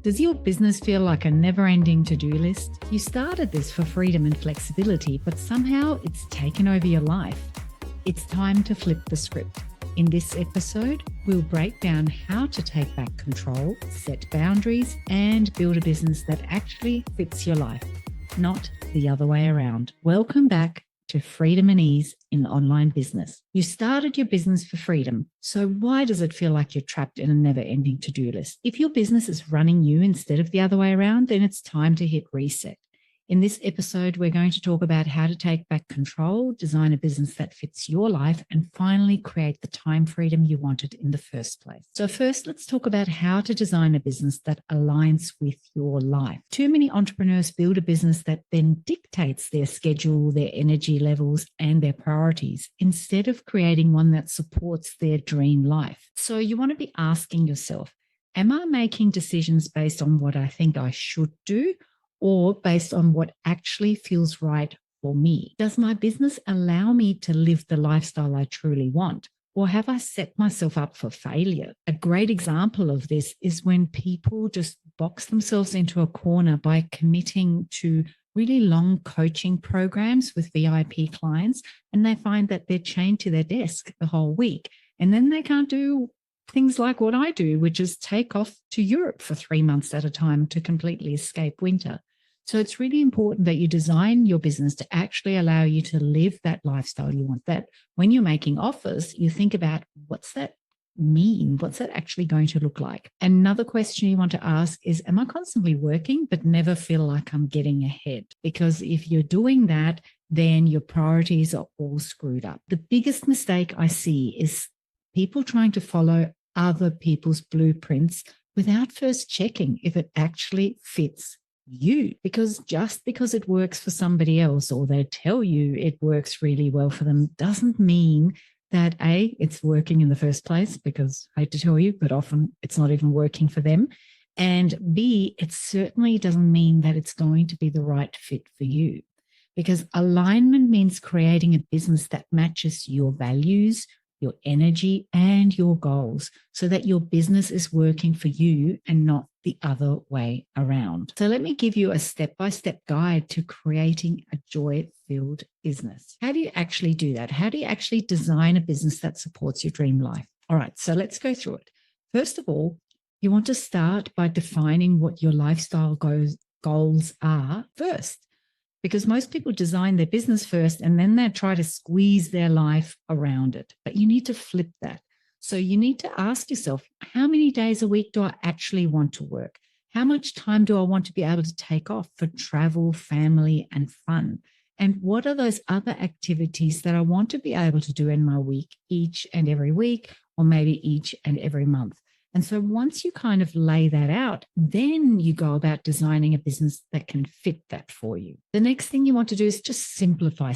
Does your business feel like a never-ending to-do list? You started this for freedom and flexibility, but somehow it's taken over your life. It's time to flip the script. In this episode, we'll break down how to take back control, set boundaries, and build a business that actually fits your life, not the other way around. Welcome back to Freedom and Ease in Online Business. You started your business for freedom, so why does it feel like you're trapped in a never-ending to-do list? If your business is running you instead of the other way around, then it's time to hit reset. In this episode, we're going to talk about how to take back control, design a business that fits your life, and finally create the time freedom you wanted in the first place. So first, let's talk about how to design a business that aligns with your life. Too many entrepreneurs build a business that then dictates their schedule, their energy levels, and their priorities, instead of creating one that supports their dream life. So you want to be asking yourself, am I making decisions based on what I think I should do, or based on what actually feels right for me? Does my business allow me to live the lifestyle I truly want? Or have I set myself up for failure? A great example of this is when people just box themselves into a corner by committing to really long coaching programs with VIP clients, and they find that they're chained to their desk the whole week. And then they can't do things like what I do, which is take off to Europe for 3 months at a time to completely escape winter. So it's really important that you design your business to actually allow you to live that lifestyle you want. That when you're making offers, you think about, what's that mean? What's that actually going to look like? Another question you want to ask is, am I constantly working but never feel like I'm getting ahead? Because if you're doing that, then your priorities are all screwed up. The biggest mistake I see is people trying to follow other people's blueprints without first checking if it actually fits you. Because just because it works for somebody else, or they tell you it works really well for them, doesn't mean that A, it's working in the first place, because I hate to tell you, but often it's not even working for them. And B, it certainly doesn't mean that it's going to be the right fit for you. Because alignment means creating a business that matches your values, your energy, and your goals, so that your business is working for you and not the other way around. So let me give you a step-by-step guide to creating a joy-filled business. How do you actually do that? How do you actually design a business that supports your dream life? All right, so let's go through it. First of all, you want to start by defining what your lifestyle goals are first. Because most people design their business first and then they try to squeeze their life around it. But you need to flip that. So you need to ask yourself, how many days a week do I actually want to work? How much time do I want to be able to take off for travel, family, and fun? And what are those other activities that I want to be able to do in my week, each and every week, or maybe each and every month? And so once you kind of lay that out, then you go about designing a business that can fit that for you. The next thing you want to do is just simplify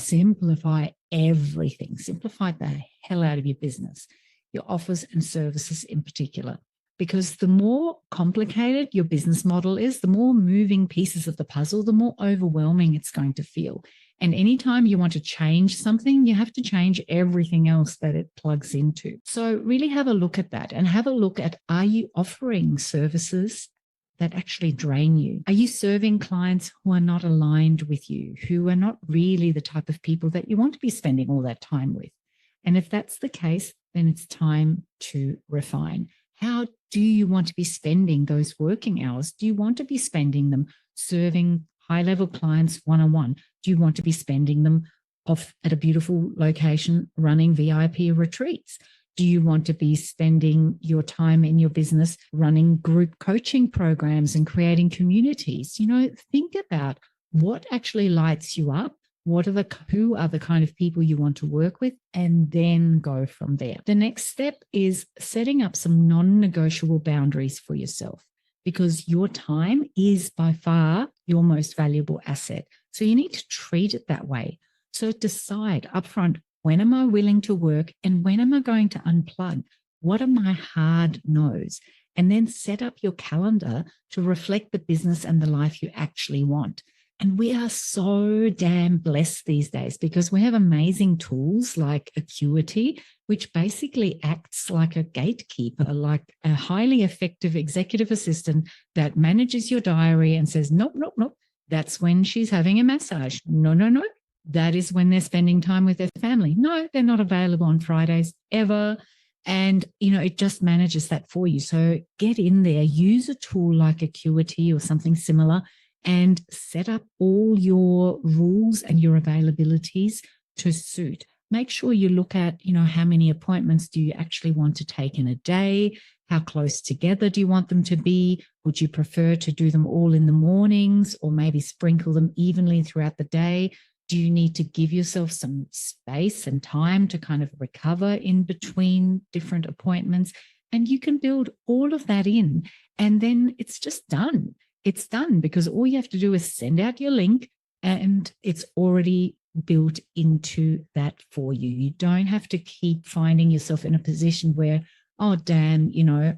everything. Simplify the hell out of your business, your offers and services in particular. Because the more complicated your business model is, the more moving pieces of the puzzle, the more overwhelming it's going to feel. And anytime you want to change something, you have to change everything else that it plugs into. So really have a look at that, and have a look at, are you offering services that actually drain you? Are you serving clients who are not aligned with you, who are not really the type of people that you want to be spending all that time with? And if that's the case, then it's time to refine. How do you want to be spending those working hours? Do you want to be spending them serving high-level clients one-on-one? Do you want to be spending them off at a beautiful location running VIP retreats? Do you want to be spending your time in your business running group coaching programs and creating communities? Think about what actually lights you up. Who are the kind of people you want to work with, and then go from there. The next step is setting up some non-negotiable boundaries for yourself, because your time is by far your most valuable asset. So you need to treat it that way. So decide upfront, when am I willing to work and when am I going to unplug? What are my hard no's? And then set up your calendar to reflect the business and the life you actually want. And we are so damn blessed these days because we have amazing tools like Acuity, which basically acts like a gatekeeper, like a highly effective executive assistant that manages your diary and says, nope, nope, nope. That's when she's having a massage. No, no, no. That is when they're spending time with their family. No, they're not available on Fridays ever. And, it just manages that for you. So get in there, use a tool like Acuity or something similar, and set up all your rules and your availabilities to suit. Make sure you look at, how many appointments do you actually want to take in a day? How close together do you want them to be? Would you prefer to do them all in the mornings or maybe sprinkle them evenly throughout the day? Do you need to give yourself some space and time to kind of recover in between different appointments? And you can build all of that in, and then it's just done. It's done because all you have to do is send out your link and it's already built into that for you. You don't have to keep finding yourself in a position where, oh, damn,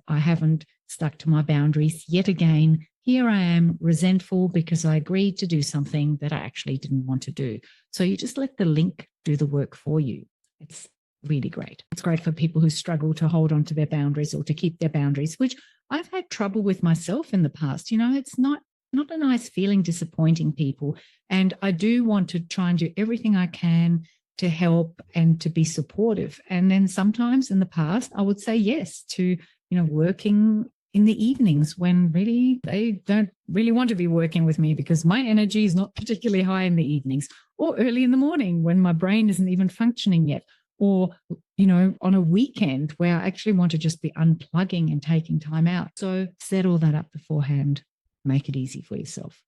I haven't stuck to my boundaries yet again. Here I am resentful because I agreed to do something that I actually didn't want to do. So you just let the link do the work for you. It's really great. It's great for people who struggle to hold on to their boundaries or to keep their boundaries, which I've had trouble with myself in the past. It's not a nice feeling disappointing people. And I do want to try and do everything I can to help and to be supportive. And then sometimes in the past, I would say yes to, working in the evenings when really they don't really want to be working with me because my energy is not particularly high in the evenings, or early in the morning when my brain isn't even functioning yet, or, on a weekend where I actually want to just be unplugging and taking time out. So set all that up beforehand, make it easy for yourself.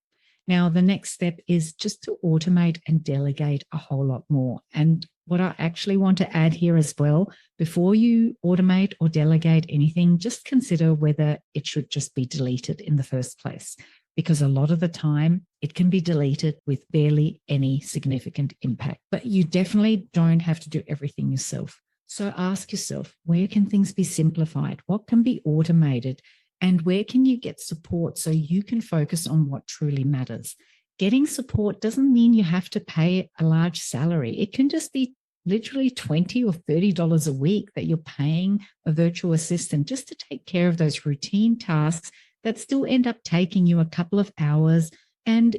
Now, the next step is just to automate and delegate a whole lot more. And what I actually want to add here as well, before you automate or delegate anything, just consider whether it should just be deleted in the first place. Because a lot of the time it can be deleted with barely any significant impact. But you definitely don't have to do everything yourself. So ask yourself, where can things be simplified? What can be automated? And where can you get support so you can focus on what truly matters? Getting support doesn't mean you have to pay a large salary. It can just be literally $20 or $30 a week that you're paying a virtual assistant just to take care of those routine tasks that still end up taking you a couple of hours and,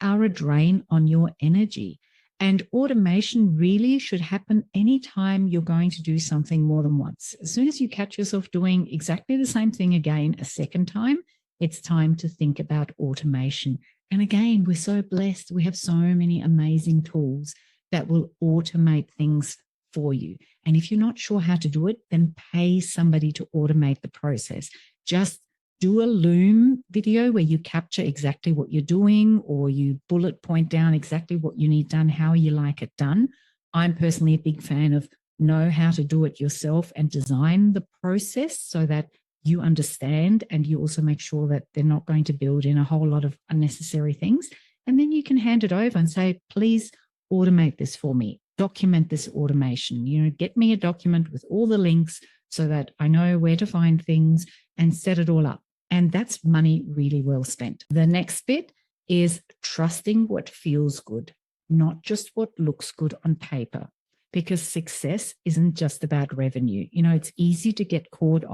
are a drain on your energy. And automation really should happen anytime you're going to do something more than once. As soon as you catch yourself doing exactly the same thing again a second time, it's time to think about automation. And again, we're so blessed. We have so many amazing tools that will automate things for you. And if you're not sure how to do it, then pay somebody to automate the process. Just do a Loom video where you capture exactly what you're doing, or you bullet point down exactly what you need done, how you like it done. I'm personally a big fan of know how to do it yourself and design the process so that you understand, and you also make sure that they're not going to build in a whole lot of unnecessary things. And then you can hand it over and say, please automate this for me. Document this automation. Get me a document with all the links so that I know where to find things and set it all up. And that's money really well spent. The next bit is trusting what feels good, not just what looks good on paper, because success isn't just about revenue. It's easy to get caught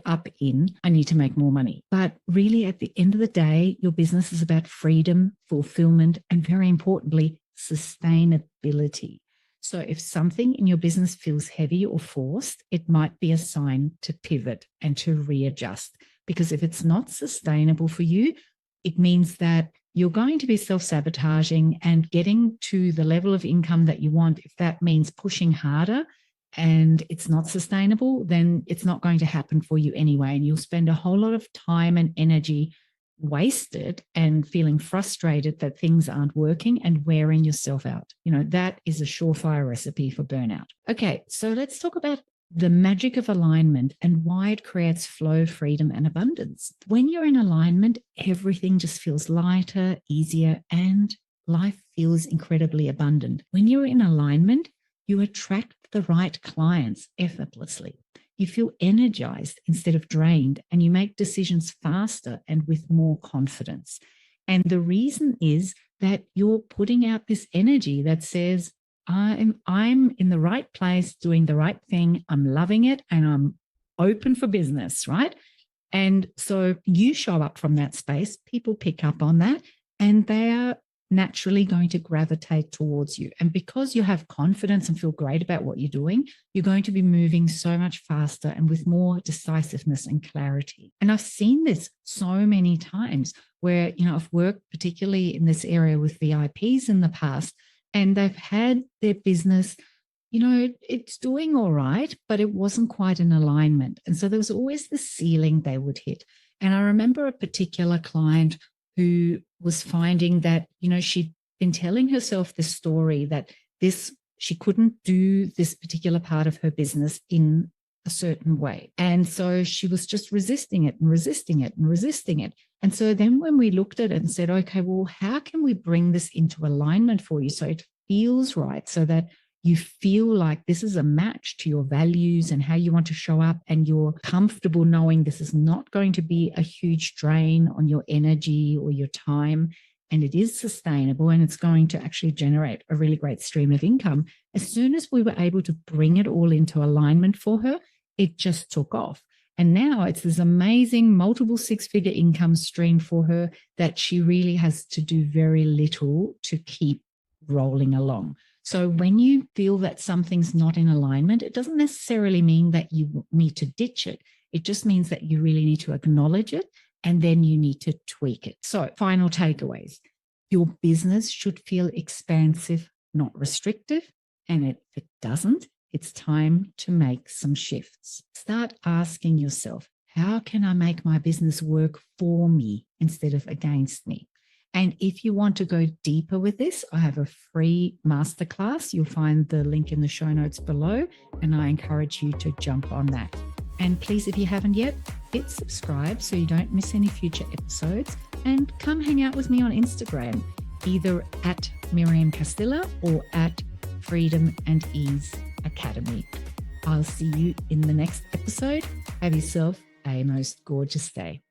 up in, I need to make more money. But really, at the end of the day, your business is about freedom, fulfillment, and very importantly, sustainability. So if something in your business feels heavy or forced, it might be a sign to pivot and to readjust. Because if it's not sustainable for you, it means that you're going to be self-sabotaging and getting to the level of income that you want. If that means pushing harder and it's not sustainable, then it's not going to happen for you anyway. And you'll spend a whole lot of time and energy wasted and feeling frustrated that things aren't working and wearing yourself out. That is a surefire recipe for burnout. Okay, so let's talk about the magic of alignment and why it creates flow, freedom, and abundance. When you're in alignment, everything just feels lighter, easier, and life feels incredibly abundant. When you're in alignment, you attract the right clients effortlessly. You feel energized instead of drained, and you make decisions faster and with more confidence. And the reason is that you're putting out this energy that says, I'm in the right place, doing the right thing. I'm loving it and I'm open for business, right? And so you show up from that space, people pick up on that, and they are naturally going to gravitate towards you. And because you have confidence and feel great about what you're doing, you're going to be moving so much faster and with more decisiveness and clarity. And I've seen this so many times where, I've worked particularly in this area with VIPs in the past, and they've had their business, it's doing all right, but it wasn't quite in alignment. And so there was always the ceiling they would hit. And I remember a particular client who was finding that, she'd been telling herself this story that she couldn't do this particular part of her business in a certain way. And so she was just resisting it and resisting it and resisting it. And so then when we looked at it and said, okay, well, how can we bring this into alignment for you so it feels right, so that you feel like this is a match to your values and how you want to show up, and you're comfortable knowing this is not going to be a huge drain on your energy or your time, and it is sustainable and it's going to actually generate a really great stream of income. As soon as we were able to bring it all into alignment for her, it just took off. And now it's this amazing multiple six-figure income stream for her that she really has to do very little to keep rolling along. So when you feel that something's not in alignment, it doesn't necessarily mean that you need to ditch it. It just means that you really need to acknowledge it, and then you need to tweak it. So final takeaways. Your business should feel expansive, not restrictive. And if it doesn't, it's time to make some shifts. Start asking yourself, how can I make my business work for me instead of against me? And if you want to go deeper with this, I have a free masterclass. You'll find the link in the show notes below, and I encourage you to jump on that. And please, if you haven't yet, hit subscribe so you don't miss any future episodes, and come hang out with me on Instagram, either at Miriam Castilla or at Freedom and Ease Academy. I'll see you in the next episode. Have yourself a most gorgeous day.